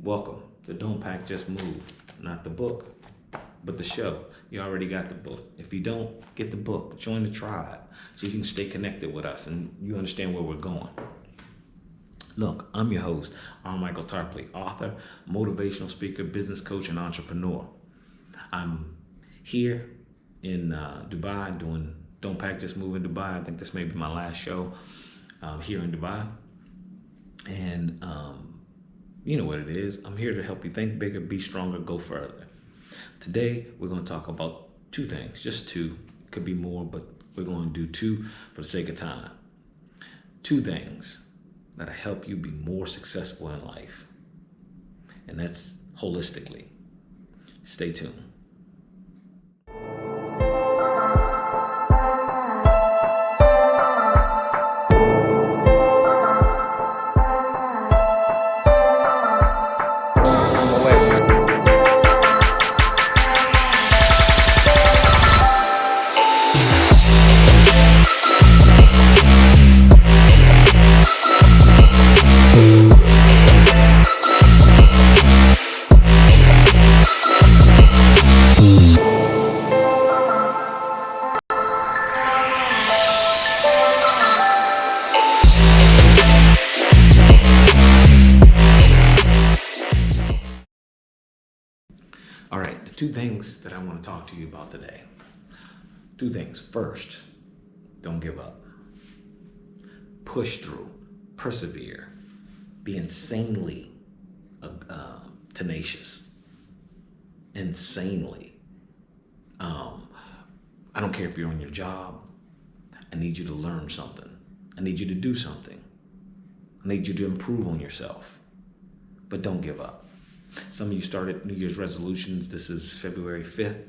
Welcome to Don't Pack, Just Move. Not the book, but the show. You already got the book. If you don't, get the book. Join the tribe so you can stay connected with us and you understand where we're going. Look, I'm your host, R. Michael Tarpley, author, motivational speaker, business coach, and entrepreneur. I'm here in Dubai doing Don't Pack, Just Move in Dubai. I think this may be my last show here in Dubai. And you know what it is. I'm here to help you think bigger, be stronger, go further. Today, we're going to talk about two things, just two. Could be more, but we're going to do two for the sake of time. Two things that'll help you be more successful in life. And that's holistically. Stay tuned. All right, the two things that I want to talk to you about today. Two things. First, don't give up. Push through, persevere, be insanely tenacious. Insanely. I don't care if you're on your job. I need you to learn something. I need you to do something. I need you to improve on yourself. But don't give up. Some of you started New Year's resolutions. This is February 5th,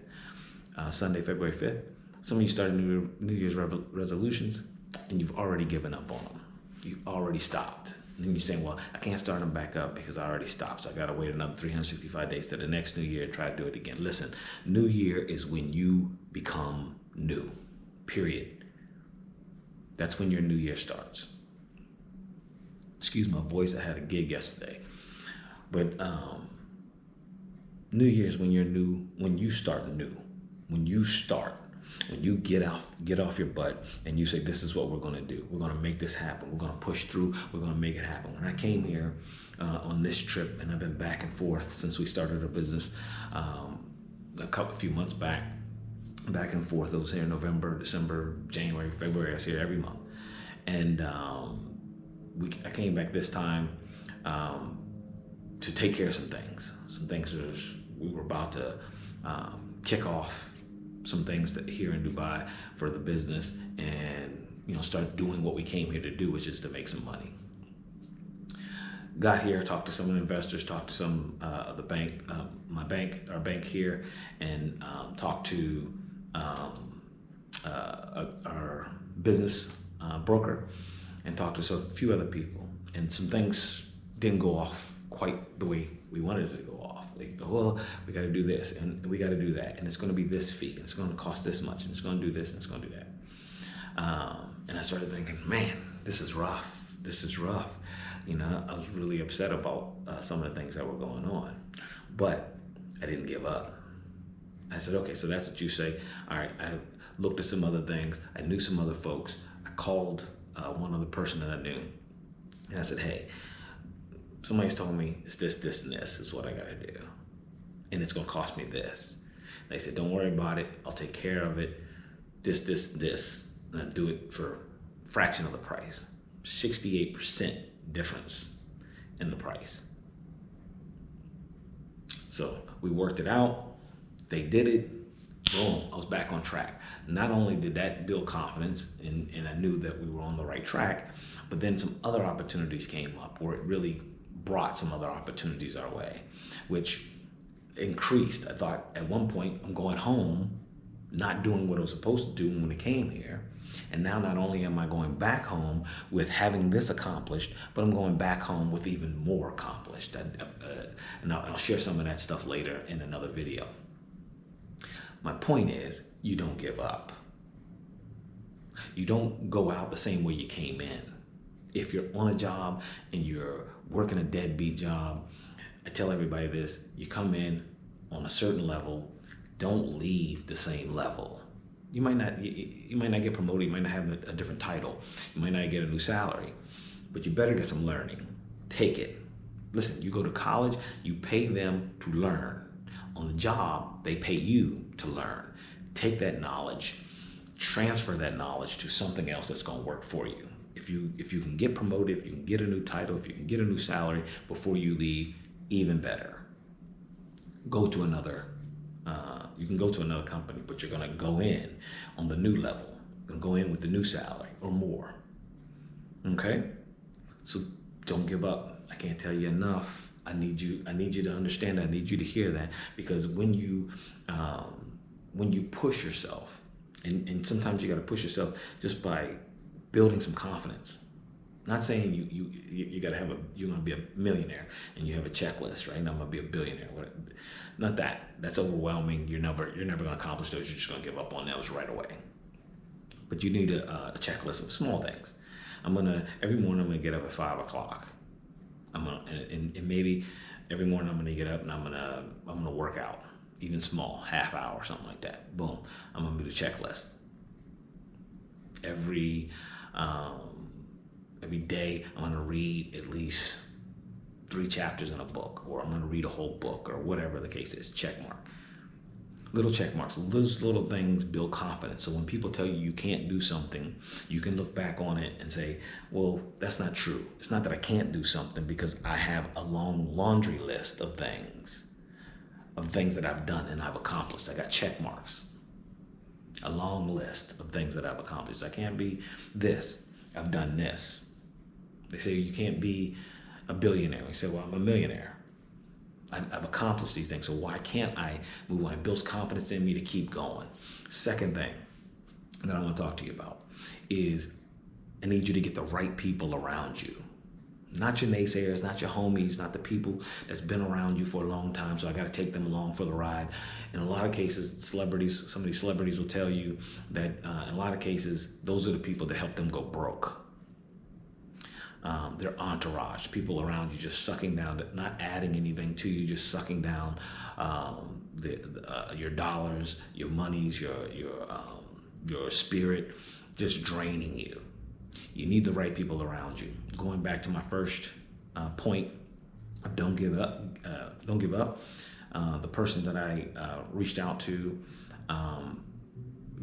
Sunday, February 5th. Some of you started New Year's resolutions and you've already given up on them. You already stopped. And then you're saying, well, I can't start them back up because I already stopped. So I got to wait another 365 days to the next New Year and try to do it again. Listen, New Year is when you become new, period. That's when your New Year starts. Excuse my voice, I had a gig yesterday. But New Year's when you're new, when you start new, when you get off your butt and you say, this is what we're going to do. We're going to make this happen. We're going to push through. We're going to make it happen. When I came here on this trip, and I've been back and forth since we started our business a few months back and forth. I was here in November, December, January, February. I was here every month. And I came back this time to take care of some things. We were about to kick off some things that here in Dubai for the business and start doing what we came here to do, which is to make some money. Got here, talked to some investors, talked to some of the bank, our bank here, and talked to our business broker, and talked to a few other people, and some things didn't go off quite the way we wanted it to go off. Like, well, we got to do this and we got to do that, and it's going to be this fee, and it's going to cost this much, and it's going to do this, and it's going to do that. And I started thinking, man, this is rough. This is rough. I was really upset about some of the things that were going on, but I didn't give up. I said, okay, so that's what you say. All right, I looked at some other things. I knew some other folks. I called one other person that I knew, and I said, hey, somebody's told me it's this, this, and this is what I gotta do. And it's gonna cost me this. They said, don't worry about it. I'll take care of it. This, this, this. And I'll do it for a fraction of the price. 68% difference in the price. So we worked it out. They did it. Boom, I was back on track. Not only did that build confidence and I knew that we were on the right track, but then some other opportunities came up where it really brought some other opportunities our way, which increased. I thought at one point I'm going home, not doing what I was supposed to do when I came here. And now not only am I going back home with having this accomplished, but I'm going back home with even more accomplished. And I'll share some of that stuff later in another video. My point is, you don't give up. You don't go out the same way you came in. If you're on a job and you're working a deadbeat job I tell everybody this: you come in on a certain level, don't leave the same level. You might not get promoted, you might not have a different title, you might not get a new salary, but you better get some learning. Take it. Listen, you go to college, you pay them to learn. On the job, they pay you to learn. Take that knowledge, transfer that knowledge to something else that's going to work for you. If you can get promoted, if you can get a new title, if you can get a new salary before you leave, even better. Go to another. You can go to another company, but you're going to go in on the new level. You're going to go in with the new salary or more. Okay? So don't give up. I can't tell you enough. I need you to understand. I need you to hear that, because when you push yourself, and sometimes you got to push yourself just by building some confidence. Not saying you got to have you're going to be a millionaire and you have a checklist, right? And I'm going to be a billionaire. Not that. That's overwhelming. You're never going to accomplish those. You're just going to give up on those right away. But you need a checklist of small things. Every morning I'm gonna get up at 5 o'clock. And maybe every morning I'm gonna get up and I'm gonna work out, even small, half hour, something like that. Boom, I'm gonna do the checklist. Every day I'm gonna read at least 3 chapters in a book, or I'm gonna read a whole book, or whatever the case is. Check mark. Little check marks, those little things build confidence. So when people tell you you can't do something, you can look back on it and say, well, that's not true. It's not that I can't do something, because I have a long laundry list of things that I've done and I've accomplished. I got check marks, a long list of things that I've accomplished. I can't be this. I've done this. They say you can't be a billionaire. We say, well, I'm a millionaire. I've accomplished these things, so why can't I move on? It builds confidence in me to keep going. Second thing that I want to talk to you about is I need you to get the right people around you. Not your naysayers, not your homies, not the people that's been around you for a long time, so I got to take them along for the ride. In a lot of cases, some of these celebrities will tell you that in a lot of cases, those are the people that help them go broke. Their entourage, people around you just sucking down, not adding anything to you, just sucking down your dollars, your monies, your spirit, just draining you. You need the right people around you. Going back to my first point, don't give up. Don't give up. The person that I reached out to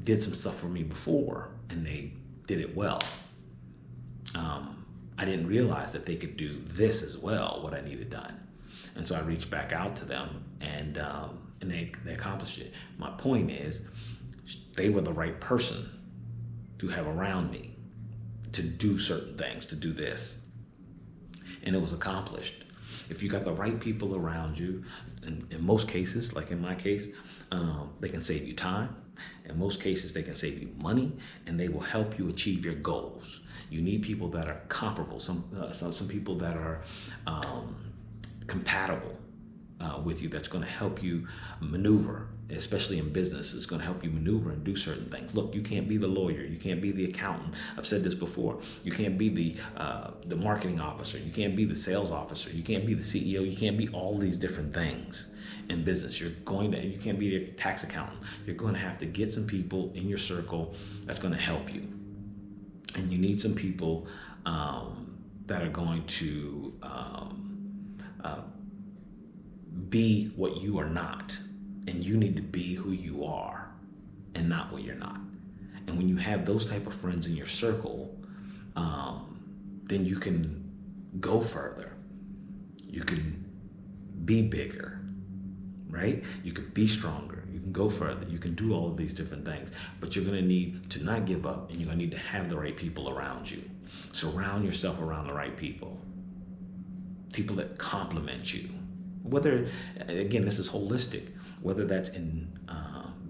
did some stuff for me before, and they did it well. I didn't realize that they could do this as well, what I needed done. And so I reached back out to them, and they accomplished it. My point is, they were the right person to have around me to do certain things, to do this. And it was accomplished. If you got the right people around you, in most cases, like in my case, they can save you time. In most cases, they can save you money, and they will help you achieve your goals. You need people that are comparable, some people that are compatible with you, that's going to help you maneuver, especially in business. It's going to help you maneuver and do certain things. Look, you can't be the lawyer. You can't be the accountant. I've said this before. You can't be the marketing officer. You can't be the sales officer. You can't be the CEO. You can't be all these different things in business. You can't be a tax accountant. You're going to have to get some people in your circle that's going to help you. And you need some people that are going to be what you are not. And you need to be who you are and not what you're not. And when you have those type of friends in your circle, then you can go further. You can be bigger, right? You can be stronger. You can go further. You can do all of these different things. But you're going to need to not give up, and you're going to need to have the right people around you. Surround yourself around the right people. People that complement you. Whether, again, this is holistic. Whether that's in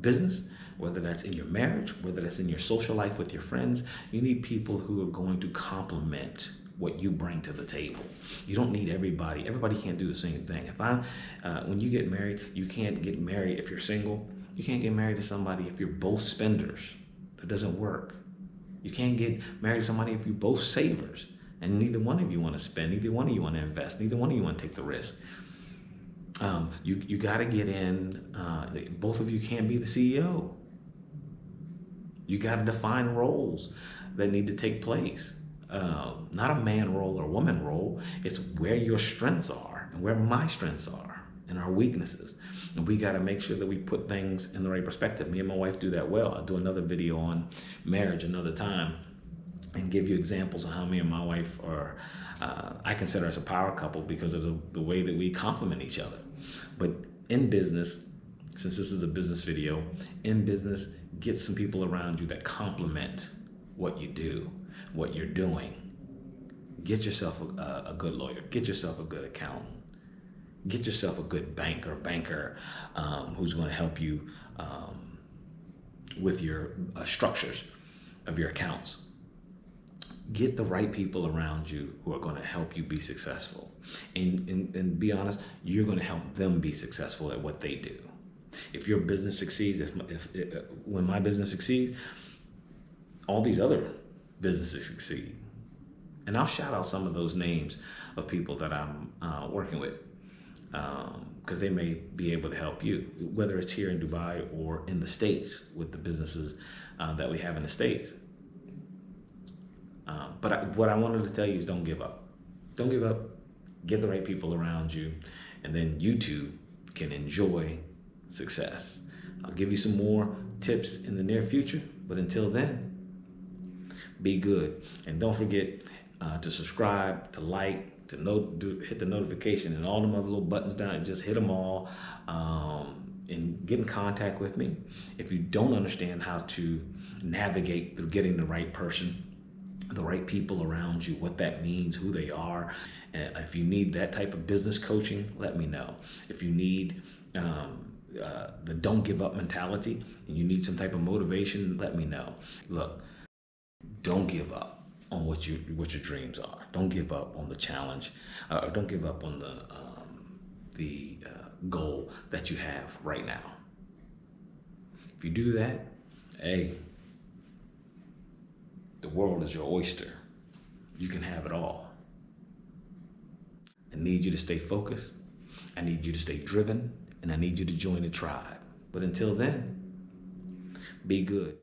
business, whether that's in your marriage, whether that's in your social life with your friends, you need people who are going to complement what you bring to the table. You don't need everybody. Everybody can't do the same thing. When you get married, you can't get married if you're single. You can't get married to somebody if you're both spenders. That doesn't work. You can't get married to somebody if you're both savers, and neither one of you want to spend, neither one of you want to invest, neither one of you want to take the risk. You got to get in. Both of you can't be the CEO. You got to define roles that need to take place. Not a man role or woman role. It's where your strengths are and where my strengths are and our weaknesses. And we got to make sure that we put things in the right perspective. Me and my wife do that well. I'll do another video on marriage another time and give you examples of how me and my wife are, I consider us a power couple because of the way that we complement each other. But in business, since this is a business video, in business, get some people around you that complement what you do, what you're doing. Get yourself a good lawyer. Get yourself a good accountant. Get yourself a good banker who's going to help you with your structures of your accounts. Get the right people around you who are going to help you be successful. And be honest, you're going to help them be successful at what they do. If your business succeeds, when my business succeeds, all these other businesses succeed. And I'll shout out some of those names of people that I'm working with because they may be able to help you, whether it's here in Dubai or in the States with the businesses that we have in the States. But what I wanted to tell you is don't give up. Don't give up. Get the right people around you, and then you too can enjoy success. I'll give you some more tips in the near future, but until then, be good. And don't forget to subscribe, to like, to hit the notification and all them other little buttons down. Just hit them all and get in contact with me. If you don't understand how to navigate through getting the right person, the right people around you, what that means, who they are. And if you need that type of business coaching, let me know. If you need the don't give up mentality and you need some type of motivation, let me know. Look, don't give up on what your dreams are. Don't give up on the challenge, or don't give up on the goal that you have right now. If you do that, hey, the world is your oyster. You can have it all. I need you to stay focused. I need you to stay driven, and I need you to join the tribe. But until then, be good.